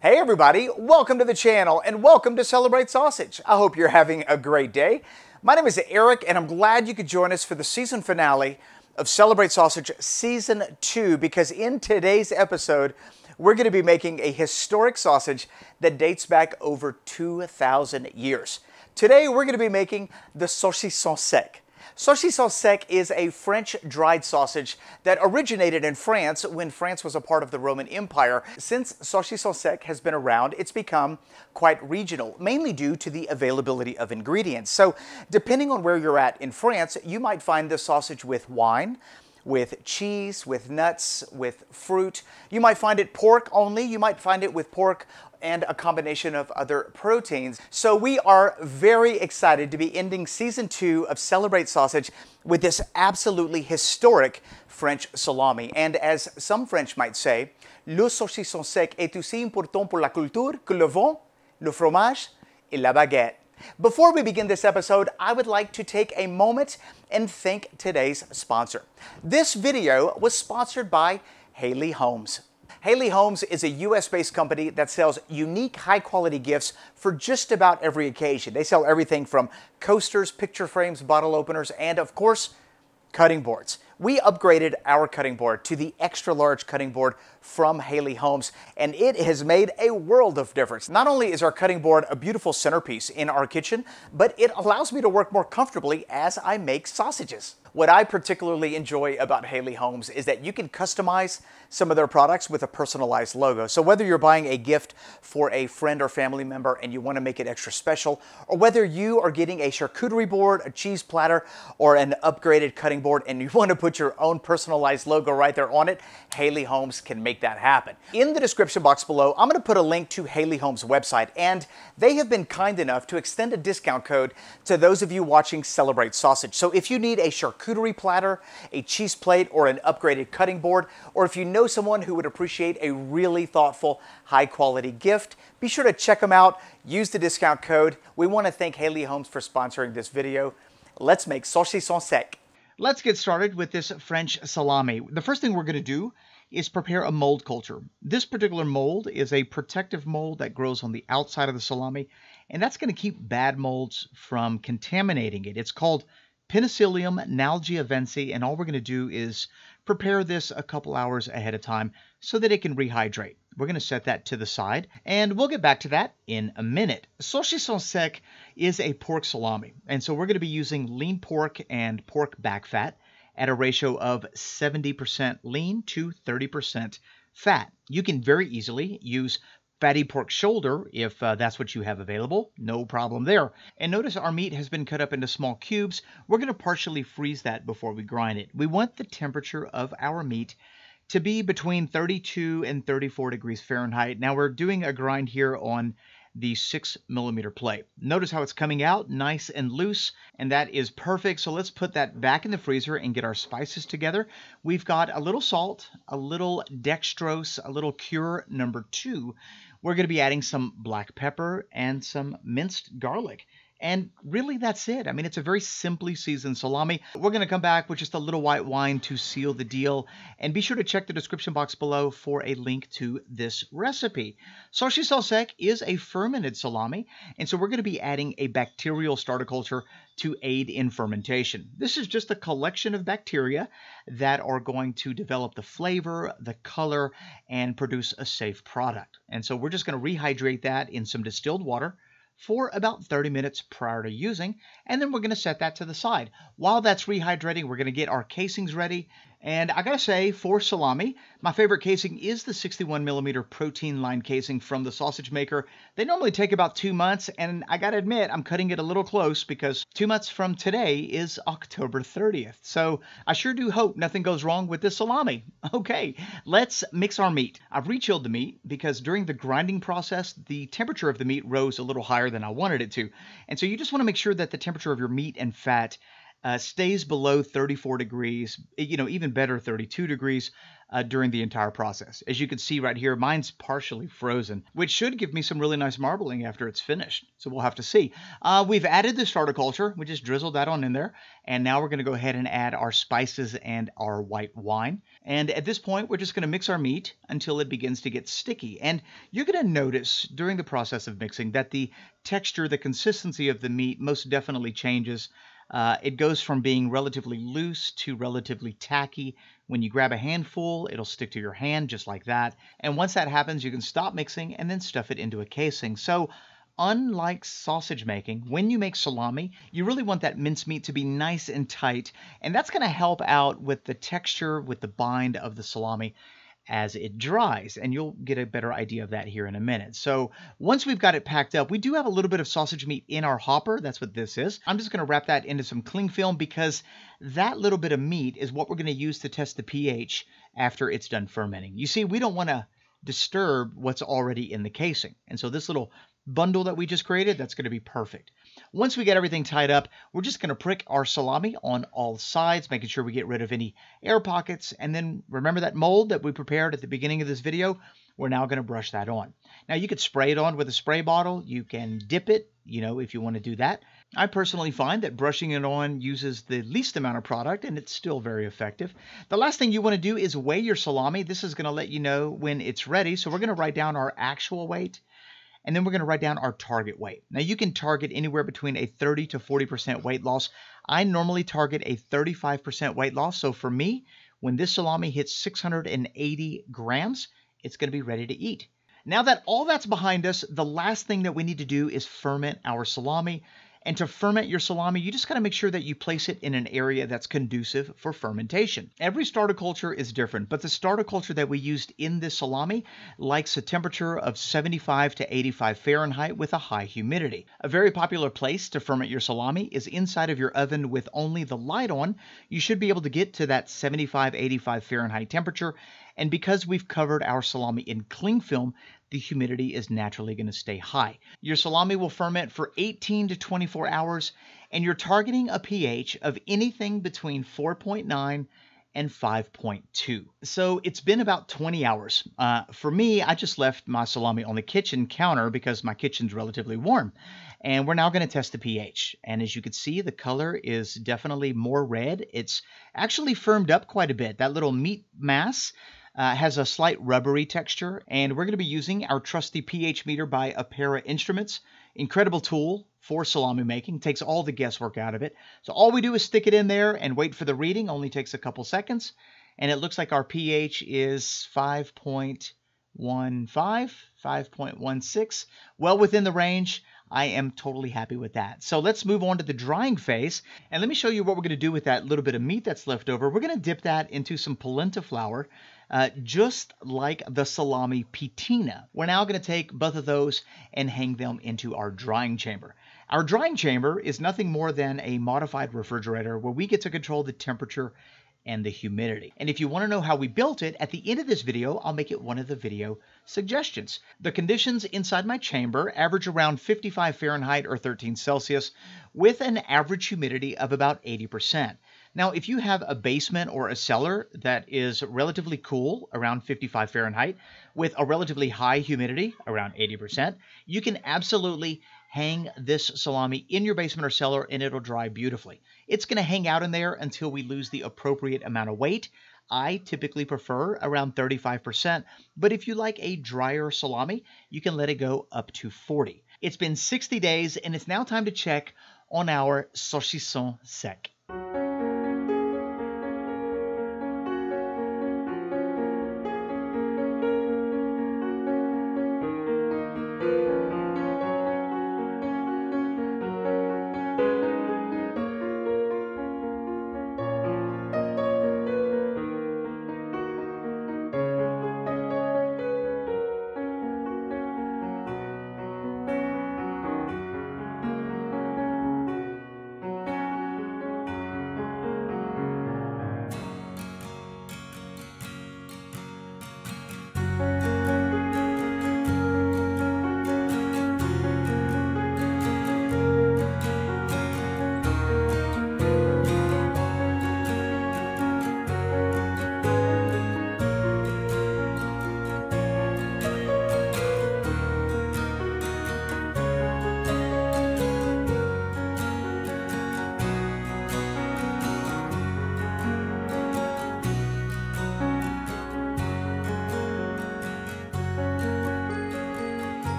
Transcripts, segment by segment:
Hey everybody, welcome to the channel and welcome to Celebrate Sausage. I hope you're having a great day. My name is Eric and I'm glad you could join us for the season finale of Celebrate Sausage Season 2 because in today's episode, we're going to be making a historic sausage that dates back over 2,000 years. Today, we're going to be making the Saucisson sec. Saucisson sec is a French dried sausage that originated in France when France was a part of the Roman Empire. Since saucisson sec has been around, it's become quite regional, mainly due to the availability of ingredients. So, depending on where you're at in France, you might find this sausage with wine, with cheese, with nuts, with fruit. You might find it pork only. You might find it with pork and a combination of other proteins. So we are very excited to be ending Season 2 of Celebrate Sausage with this absolutely historic French salami. And as some French might say, le saucisson sec est aussi important pour la culture que le vin, le fromage et la baguette. Before we begin this episode, I would like to take a moment and thank today's sponsor. This video was sponsored by Haley Homes. Haley Homes is a US-based company that sells unique, high-quality gifts for just about every occasion. They sell everything from coasters, picture frames, bottle openers, and of course, cutting boards. We upgraded our cutting board to the extra large cutting board from Haley Homes, and it has made a world of difference. Not only is our cutting board a beautiful centerpiece in our kitchen, but it allows me to work more comfortably as I make sausages. What I particularly enjoy about Haley Homes is that you can customize some of their products with a personalized logo. So whether you're buying a gift for a friend or family member and you want to make it extra special, or whether you are getting a charcuterie board, a cheese platter, or an upgraded cutting board and you want to put your own personalized logo right there on it, Haley Homes can make that happen. In the description box below, I'm going to put a link to Haley Homes' website, and they have been kind enough to extend a discount code to those of you watching Celebrate Sausage. So if you need a charcuterie platter, a cheese plate, or an upgraded cutting board, or if you know someone who would appreciate a really thoughtful, high-quality gift, be sure to check them out. Use the discount code. We want to thank Haley Homes for sponsoring this video. Let's make saucisson sec. Let's get started with this French salami. The first thing we're going to do is prepare a mold culture. This particular mold is a protective mold that grows on the outside of the salami, and that's going to keep bad molds from contaminating it. It's called Penicillium nalgiavense, and all we're going to do is prepare this a couple hours ahead of time so that it can rehydrate. We're going to set that to the side, and we'll get back to that in a minute. Saucisson sec is a pork salami, and so we're going to be using lean pork and pork back fat at a ratio of 70% lean to 30% fat. You can very easily use fatty pork shoulder if that's what you have available. No problem there. And notice our meat has been cut up into small cubes. We're going to partially freeze that before we grind it. We want the temperature of our meat to be between 32 and 34 degrees Fahrenheit. Now we're doing a grind here on the 6mm plate. Notice how it's coming out nice and loose, and that is perfect. So let's put that back in the freezer and get our spices together. We've got a little salt, a little dextrose, a little cure number 2. We're going to be adding some black pepper and some minced garlic. And really, that's it. I mean, it's a very simply seasoned salami. We're going to come back with just a little white wine to seal the deal. And be sure to check the description box below for a link to this recipe. Saucisson sec is a fermented salami, and so we're going to be adding a bacterial starter culture to aid in fermentation. This is just a collection of bacteria that are going to develop the flavor, the color, and produce a safe product. And so we're just going to rehydrate that in some distilled water for about 30 minutes prior to using, and then we're going to set that to the side. While that's rehydrating, we're going to get our casings ready. And I gotta say, for salami, my favorite casing is the 61mm protein line casing from the Sausage Maker. They normally take about 2 months, and I gotta admit, I'm cutting it a little close because 2 months from today is October 30th. So I sure do hope nothing goes wrong with this salami. Okay, let's mix our meat. I've re-chilled the meat because during the grinding process, the temperature of the meat rose a little higher than I wanted it to. And so you just want to make sure that the temperature of your meat and fat stays below 34 degrees, even better 32 degrees during the entire process. As you can see right here, mine's partially frozen, which should give me some really nice marbling after it's finished. So we'll have to see. We've added the starter culture. We just drizzled that on in there. And now we're going to go ahead and add our spices and our white wine. And at this point, we're just going to mix our meat until it begins to get sticky. And you're going to notice during the process of mixing that the texture, the consistency of the meat most definitely changes. It goes from being relatively loose to relatively tacky. When you grab a handful, it'll stick to your hand just like that. And once that happens, you can stop mixing and then stuff it into a casing. So unlike sausage making, when you make salami, you really want that mincemeat to be nice and tight. And that's going to help out with the texture, with the bind of the salami as it dries, and you'll get a better idea of that here in a minute. So once we've got it packed up, we do have a little bit of sausage meat in our hopper. That's what this is. I'm just going to wrap that into some cling film because that little bit of meat is what we're going to use to test the pH after it's done fermenting. You see, we don't want to disturb what's already in the casing, and so this little bundle that we just created, that's going to be perfect. Once we get everything tied up, we're just going to prick our salami on all sides, making sure we get rid of any air pockets. And then remember that mold that we prepared at the beginning of this video? We're now going to brush that on. Now you could spray it on with a spray bottle. You can dip it, if you want to do that. I personally find that brushing it on uses the least amount of product and it's still very effective. The last thing you want to do is weigh your salami. This is going to let you know when it's ready. So we're going to write down our actual weight. And then we're going to write down our target weight. Now you can target anywhere between a 30 to 40% weight loss. I normally target a 35% weight loss. So for me, when this salami hits 680 grams, it's going to be ready to eat. Now that all that's behind us, the last thing that we need to do is ferment our salami. And to ferment your salami, you just got to make sure that you place it in an area that's conducive for fermentation. Every starter culture is different, but the starter culture that we used in this salami likes a temperature of 75 to 85 Fahrenheit with a high humidity. A very popular place to ferment your salami is inside of your oven with only the light on. You should be able to get to that 75, 85 Fahrenheit temperature. And because we've covered our salami in cling film, the humidity is naturally going to stay high. Your salami will ferment for 18 to 24 hours, and you're targeting a pH of anything between 4.9 and 5.2. So it's been about 20 hours. For me, I just left my salami on the kitchen counter because my kitchen's relatively warm. And we're now going to test the pH. And as you can see, the color is definitely more red. It's actually firmed up quite a bit. That little meat mass has a slight rubbery texture, and we're going to be using our trusty pH meter by Apera Instruments. Incredible tool for salami making, takes all the guesswork out of it. So all we do is stick it in there and wait for the reading, only takes a couple seconds, and it looks like our pH is 5.15, 5.16, well within the range. I am totally happy with that. So let's move on to the drying phase. And let me show you what we're going to do with that little bit of meat that's left over. We're going to dip that into some polenta flour, just like the salami pitina. We're now going to take both of those and hang them into our drying chamber. Our drying chamber is nothing more than a modified refrigerator where we get to control the temperature and the humidity. And if you want to know how we built it, at the end of this video, I'll make it one of the video suggestions. The conditions inside my chamber average around 55 Fahrenheit or 13 Celsius with an average humidity of about 80%. Now, if you have a basement or a cellar that is relatively cool, around 55 Fahrenheit, with a relatively high humidity, around 80%, you can absolutely hang this salami in your basement or cellar and it'll dry beautifully. It's going to hang out in there until we lose the appropriate amount of weight. I typically prefer around 35%, but if you like a drier salami, you can let it go up to 40. It's been 60 days and it's now time to check on our Saucisson sec.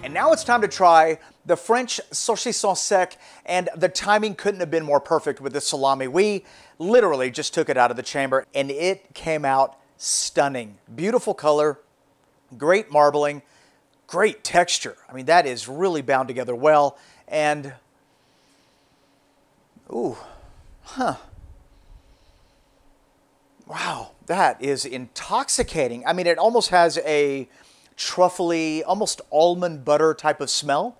And now it's time to try the French Saucisson sec, and the timing couldn't have been more perfect with this salami. We literally just took it out of the chamber and it came out stunning. Beautiful color, great marbling, great texture. I mean, that is really bound together well. And, ooh, wow, that is intoxicating. I mean, it almost has a truffly, almost almond butter type of smell.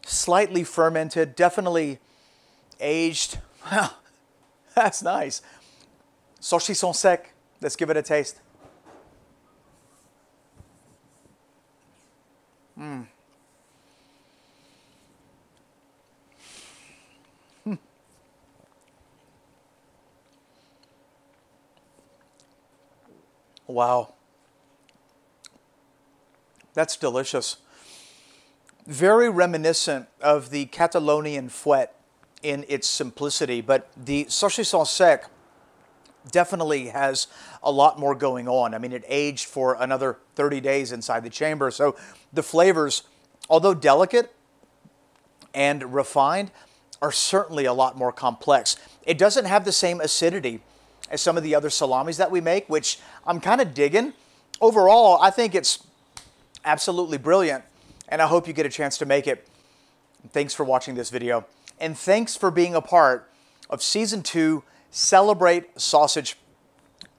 Slightly fermented, definitely aged. Wow, that's nice. Saucisson sec, let's give it a taste. Wow. That's delicious. Very reminiscent of the Catalonian fouet in its simplicity, but the Saucisson sec definitely has a lot more going on. I mean, it aged for another 30 days inside the chamber, so the flavors, although delicate and refined, are certainly a lot more complex. It doesn't have the same acidity as some of the other salamis that we make, which I'm kind of digging. Overall, I think it's absolutely brilliant, and I hope you get a chance to make it. Thanks for watching this video, and thanks for being a part of Season 2 Celebrate Sausage.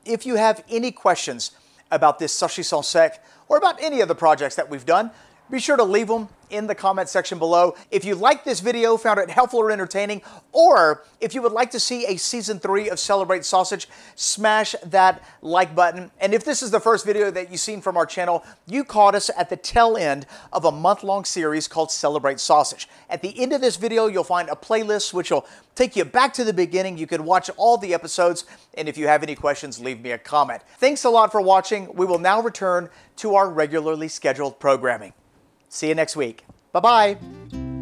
If you have any questions about this Saucisson sec or about any of the projects that we've done, be sure to leave them in the comment section below. If you liked this video, found it helpful or entertaining, or if you would like to see a Season 3 of Celebrate Sausage, smash that like button. And if this is the first video that you've seen from our channel, you caught us at the tail end of a month-long series called Celebrate Sausage. At the end of this video, you'll find a playlist which will take you back to the beginning. You can watch all the episodes, and if you have any questions, leave me a comment. Thanks a lot for watching. We will now return to our regularly scheduled programming. See you next week. Bye-bye.